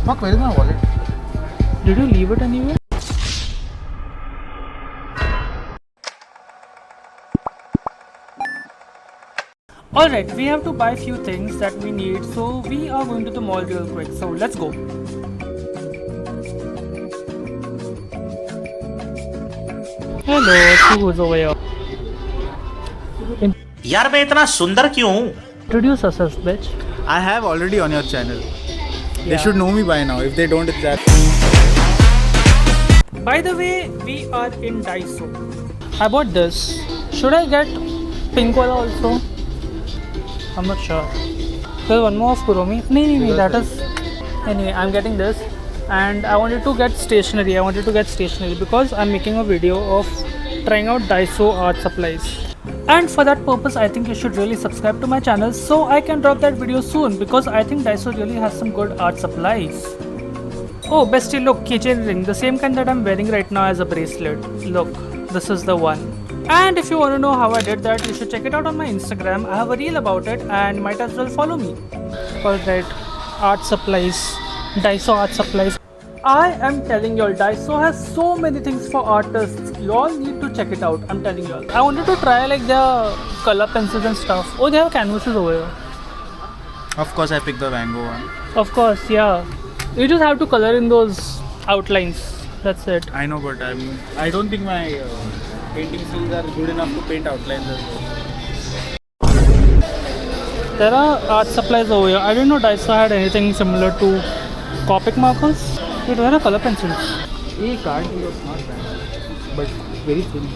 Fuck, where is my wallet? Did you leave it anywhere? Alright, we have to buy few things that we need, so we are going to the mall real quick. So let's go. Hello, who's over here? यार मैं इतना सुंदर क्यों हूँ? Introduce yourself, bitch. I have already on your channel. They should know me by now. If they don't, it's that. By the way, we are in Daiso. I bought this. Should I get pink wala also? I'm not sure. There's one more of Kuromi. No, that is... Anyway, I'm getting this. And I wanted to get stationery. Because I'm making a video of trying out Daiso art supplies. And for that purpose, I think you should really subscribe to my channel so I can drop that video soon, because I think Daiso really has some good art supplies. Oh, bestie, look, keychain ring, the same kind that I'm wearing right now as a bracelet. Look, this is the one. And if you want to know how I did that, you should check it out on my Instagram. I have a reel about it and might as well follow me. Alright, art supplies, Daiso art supplies. I am telling y'all, Daiso has so many things for artists. Y'all need to check it out, I'm telling y'all. I wanted to try like their color pencils and stuff. Oh, they have canvases over here. Of course, I picked the Van Gogh one. Of course, yeah. You just have to color in those outlines. That's it. I know, but I don't think my painting skills are good enough to paint outlines as well. There are art supplies over here. I didn't know Daiso had anything similar to Copic markers. Wait, where are color pencils? A card was not bad, but very thin.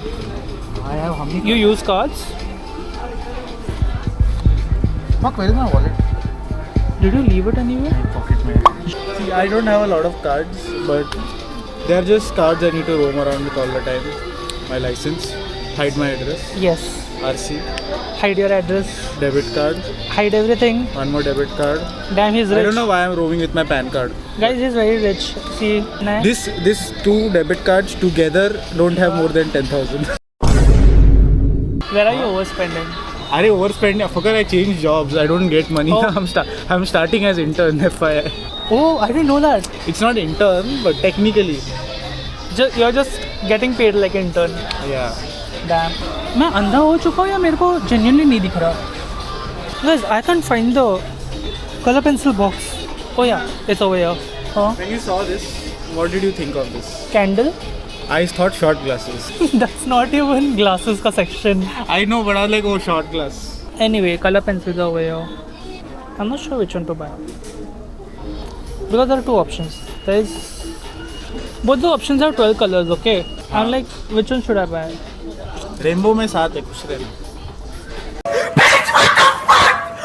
I have how many? You use cards? Fuck, where is my wallet? Did you leave it anywhere? My pocket, man. See, I don't have a lot of cards, but they are just cards I need to roam around with all the time. My license, hide my address, Yes. RC, Hide your address. debit card, Hide everything. one more debit card. Damn, he's rich. I don't know why I'm roaming with my PAN card. Guys, he's very rich. See, nah. This two debit cards together don't have more than 10,000. Where are you overspending? I overspend. I forgot I changed jobs. I don't get money. Oh. I'm starting as intern. FYI. Oh, I didn't know that. It's not intern, but technically. You're just getting paid like intern. Yeah. Damn. मैं अंधा हो चुका हूँ या मेरे को genuinely नहीं दिख रहा? Guys, I can't find the color pencil box. Oh yeah, it's over here. Huh? When you saw this, what did you think of this? Candle? I thought short glasses. That's not even glasses ka section. I know, but I was like, oh, short glass. Anyway, color pencils are over here. I'm not sure which one to buy. Because there are two options. Both the options have 12 colors, okay? I'm like, which one should I buy? Rainbow में साथ है कुछ रहना.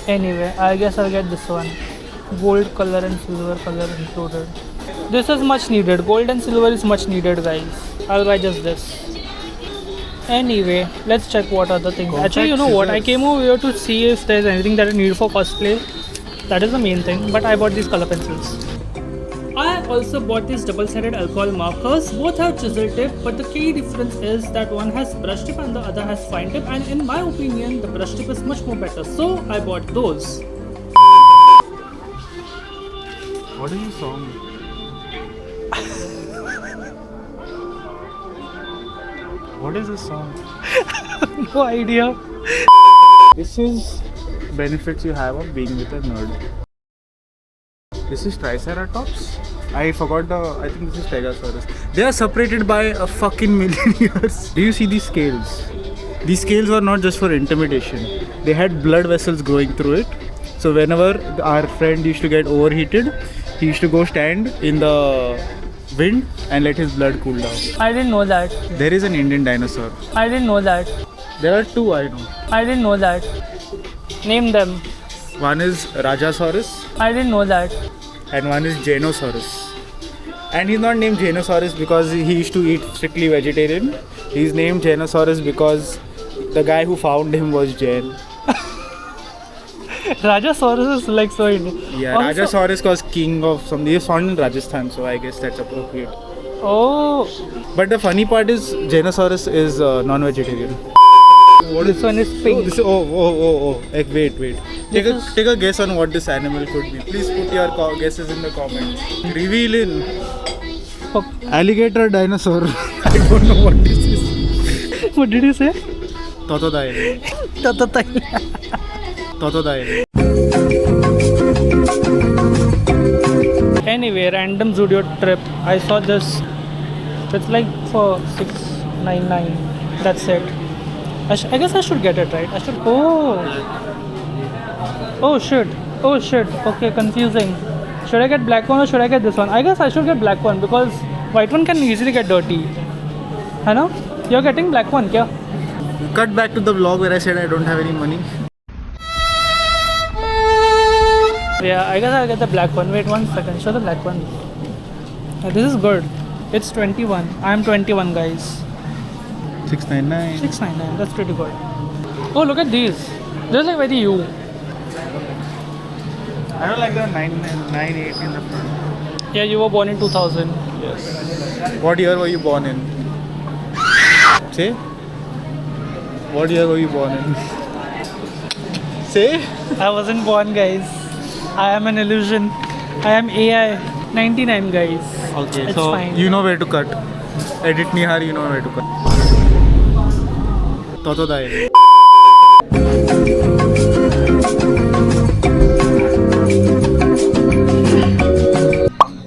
Anyway, I guess I'll get this one. Gold color and silver color included. This is much needed. Gold and silver is much needed, guys. I'll buy just this. Anyway, let's check what other things. Actually, you know what? I came over here to see if there's anything that I need for cosplay. That is the main thing. But I bought these color pencils. I also bought these double-sided alcohol markers. Both have chisel tip, but the key difference is that one has brush tip and the other has fine tip. And in my opinion, the brush tip is much more better. So I bought those. What is this song? What is this song? No idea. This is benefits you have of being with a nerd. This is Triceratops. I forgot I think this is Stegosaurus. They are separated by a fucking million years. Do you see these scales? These scales were not just for intimidation. They had blood vessels growing through it. So whenever our friend used to get overheated, he used to go stand in the wind and let his blood cool down. I didn't know that. There is an Indian dinosaur. I didn't know that. There are two, I know. I didn't know that. Name them. One is Rajasaurus I didn't know that. and one is Janosaurus. And he's not named Janosaurus because he used to eat strictly vegetarian. He's named Janosaurus because the guy who found him was Jain. Rajasaurus is like so Indian. Yeah, Also- Rajasaurus was king of something. He was found in Rajasthan, so I guess that's appropriate. Oh, But the funny part is Janosaurus is non-vegetarian. What This one is pink. Wait. This is- Take a guess on what this animal could be. Please put your guesses in the comments. Reveal in Oh, alligator dinosaur. I don't know what this is. what did you say? Totodile. Totodile. Anyway, random Zudio trip. I saw this. It's like for 699. That's it. I guess I should get it, right? I should. Oh shit. Okay, confusing. Should I get black one or should I get this one? I guess I should get black one because white one can easily get dirty. I know. You're getting black one, kya? Cut back to the vlog where I said I don't have any money. Yeah, I guess I'll get the black one. Wait 1 second. Show the black one. This is good. It's 21. I'm 21, guys. 699. 699. That's pretty good. Oh, look at these. They're like very you. I don't like the 998 in the front. Yeah, you were born in 2000. Yes. What year were you born in? Say. What year were you born in? Say. I wasn't born, guys. I am an illusion. I am AI 99, guys. Okay, It's so fine. you know where to cut. Edit Nihar, you know where to cut. Totodile.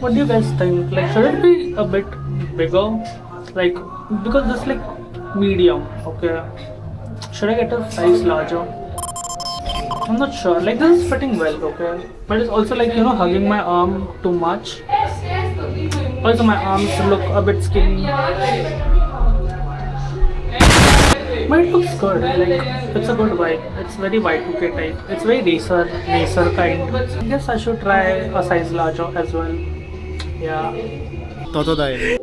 What do you guys think? Like, should it be a bit bigger? Like, because this like medium, okay? Should I get a size larger? I'm not sure. Like, this is fitting well, okay? But it's also like, you know, hugging my arm too much. Also, my arms look a bit skinny. But it looks good. Like, it's a good vibe. It's very Y2K type. It's very racer kind. I guess I should try a size larger as well. Yeah. Totodile.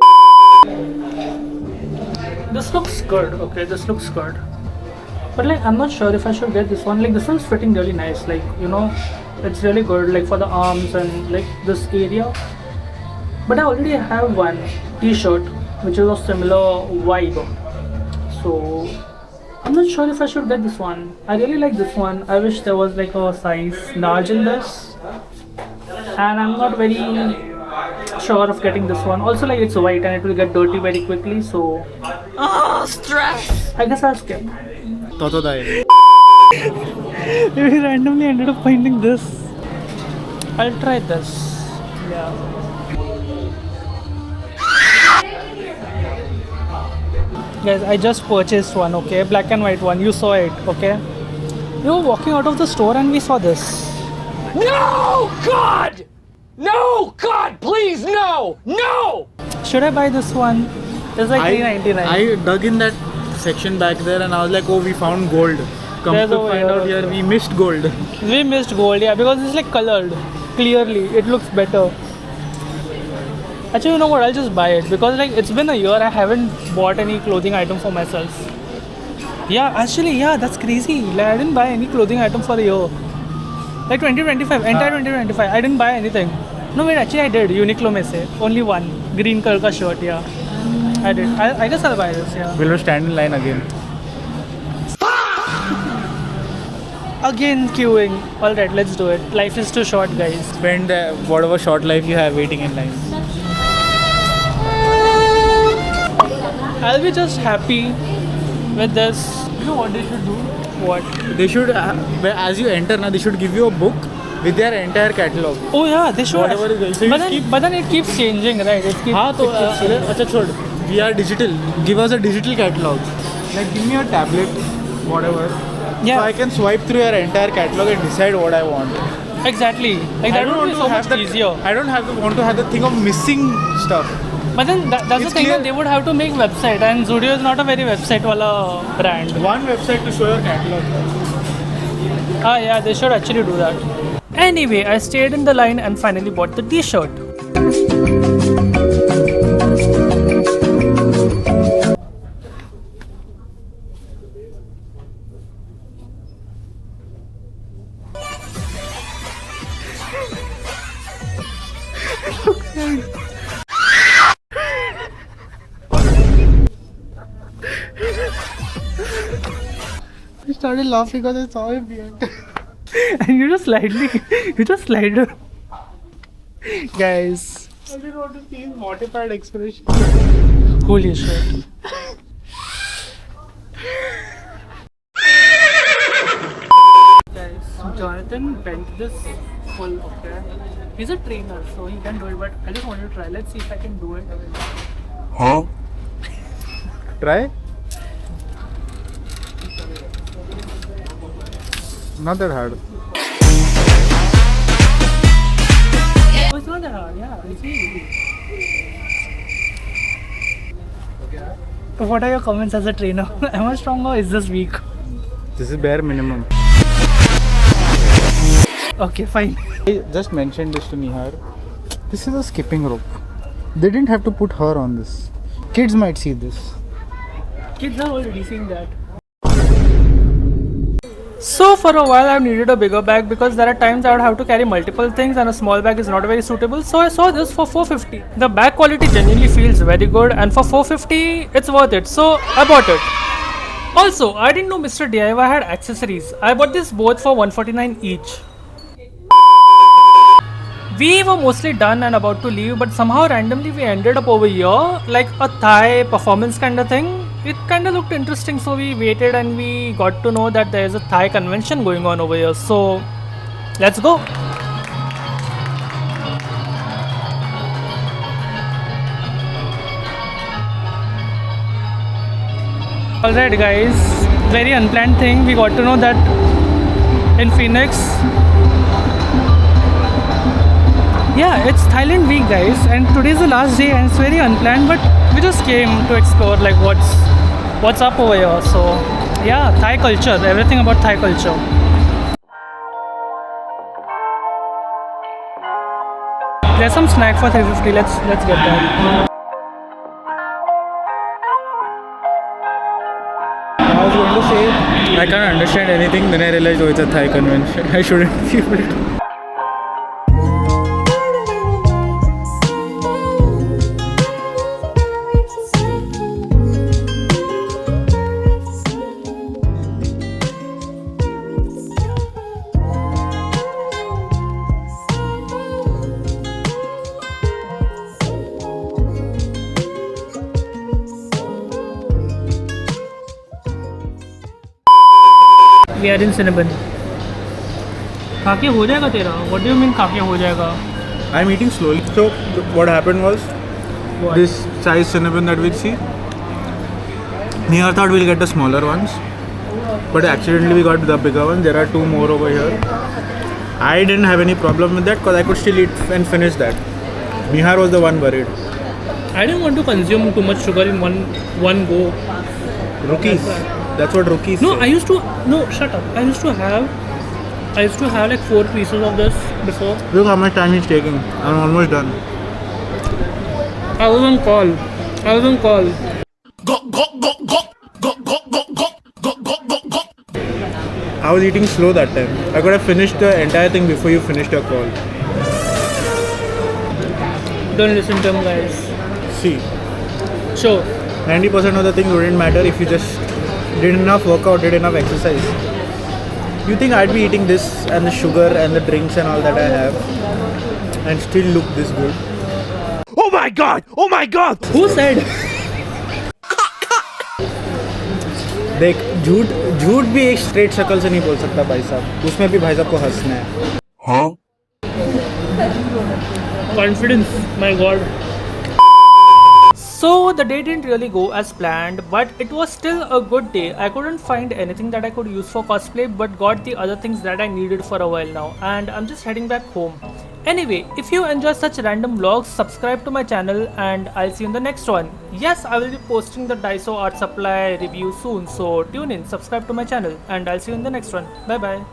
This looks good. Okay, this looks good. But like, I'm not sure if I should get this one. Like, this one's fitting really nice. Like, you know, it's really good. Like for the arms and like this area. But I already have one T-shirt which is of similar vibe. So I'm not sure if I should get this one. I really like this one. I wish there was like a size large in this. And I'm not very sure of getting this one. Also, like, it's white and it will get dirty very quickly. So stress. I guess I'll skip. Totodile. We randomly ended up finding this. I'll try this. Yeah. Guys, I just purchased one, okay? Black and white one. You saw it, okay? We were walking out of the store and we saw this. No! God! No! God, please, no! No! Should I buy this one? It's like $3.99. I dug in that section back there and I was like, oh, we found gold. Come There's to over find here out here, we missed gold. We missed gold, yeah, because it's like colored. Clearly, it looks better. Actually, you know what? I'll just buy it because like it's been a year. I haven't bought any clothing item for myself. Yeah, actually, yeah, that's crazy. Like I didn't buy any clothing item for a year. Like 2025, entire 2025, I didn't buy anything. No wait, actually I did. Uniqlo mein se only one green color ka shirt. Yeah, I did. I guess I'll buy this. Yeah. We'll stand in line again. Again queuing. All right, let's do it. Life is too short, guys. Spend whatever short life you have waiting in line. I'll be just happy with this. You know what they should do? What? They should, as you enter now, they should give you a book with their entire catalog. Oh yeah, they should. Whatever is there. So you But then it keeps changing, right? It keeps. हाँ तो it keeps changing. अच्छा छोड़. We are digital. Give us a digital catalog. Like give me a tablet, whatever. Yeah. So I can swipe through your entire catalog and decide what I want. Exactly. Like I that don't would be so want to much have that. easier. I don't want to have the thing of missing stuff. But then that's the It's thing clear. that they would have to make website, and Zudio is not a very website wala brand. One website to show your catalog. Ah yeah, they should actually do that. Anyway, I stayed in the line and finally bought the T-shirt. started laughing because I saw him behind. And you just slide. Guys. I didn't want to see his mortified expression. Holy shit. Guys, Jonathan bent this full, okay? He's a trainer, so he can do it, but I just wanted to try. Let's see if I can do it. Try. Not that hard. Oh, it's not that hard, yeah. It's easy. So what are your comments as a trainer? Am I strong or is this weak? This is bare minimum. Okay, fine. I just mentioned this to Nihar. This is a skipping rope. They didn't have to put her on this. Kids might see this. Kids are already seeing that. So for a while I've needed a bigger bag because there are times I would have to carry multiple things and a small bag is not very suitable. So I saw this for 450. The bag quality genuinely feels very good and for 450 it's worth it. So I bought it. Also, I didn't know Mr. DIY had accessories. I bought this both for 149 each. We were mostly done and about to leave, but somehow randomly we ended up over here, like a Thai performance kind of thing. It kind of looked interesting, so we waited and we got to know that there is a Thai convention going on over here. So, let's go. Alright guys, very unplanned thing. We got to know that in Phoenix, yeah, it's Thailand week guys, and today's the last day and it's very unplanned, but we just came to explore like what's up over here. So yeah, Thai culture, everything about Thai culture. There's some snack for 350. Let's get that. I was going to say I can't understand anything, then I realized, oh, it's a Thai convention. I shouldn't be able to. We are in Cinnabon. खाके हो जाएगा तेरा? What do you mean खाके हो जाएगा? I'm eating slowly. So what happened was, What? this size cinnamon that we see, Nihar thought we'll get the smaller ones, but accidentally we got the bigger one. There are two more over here. I didn't have any problem with that because I could still eat and finish that. Nihar was the one worried. I didn't want to consume too much sugar in one go. Rookies. That's what rookies No, say. I used to. No, shut up. I used to have like 4 pieces of this before. Look how much time he's taking. I'm almost done. I was on call. I was eating slow that time. I could have finished the entire thing before you finished your call. Don't listen to him, guys. See, Sure. 90% of the things wouldn't matter if you just did enough workout, did enough exercise. You think I'd be eating this and the sugar and the drinks and all that I have and still look this good? Oh my god! Oh my god! Who said? देख झूठ भी एक straight शक्ल से नहीं बोल सकता भाई साहब, उसमें भी भाई साहब को हंसना है. Confidence, my god. So the day didn't really go as planned, but it was still a good day. I couldn't find anything that I could use for cosplay, but got the other things that I needed for a while now, and I'm just heading back home. Anyway, if you enjoy such random vlogs, subscribe to my channel and I'll see you in the next one. Yes, I will be posting the Daiso art supply review soon, so tune in, subscribe to my channel and I'll see you in the next one. Bye bye.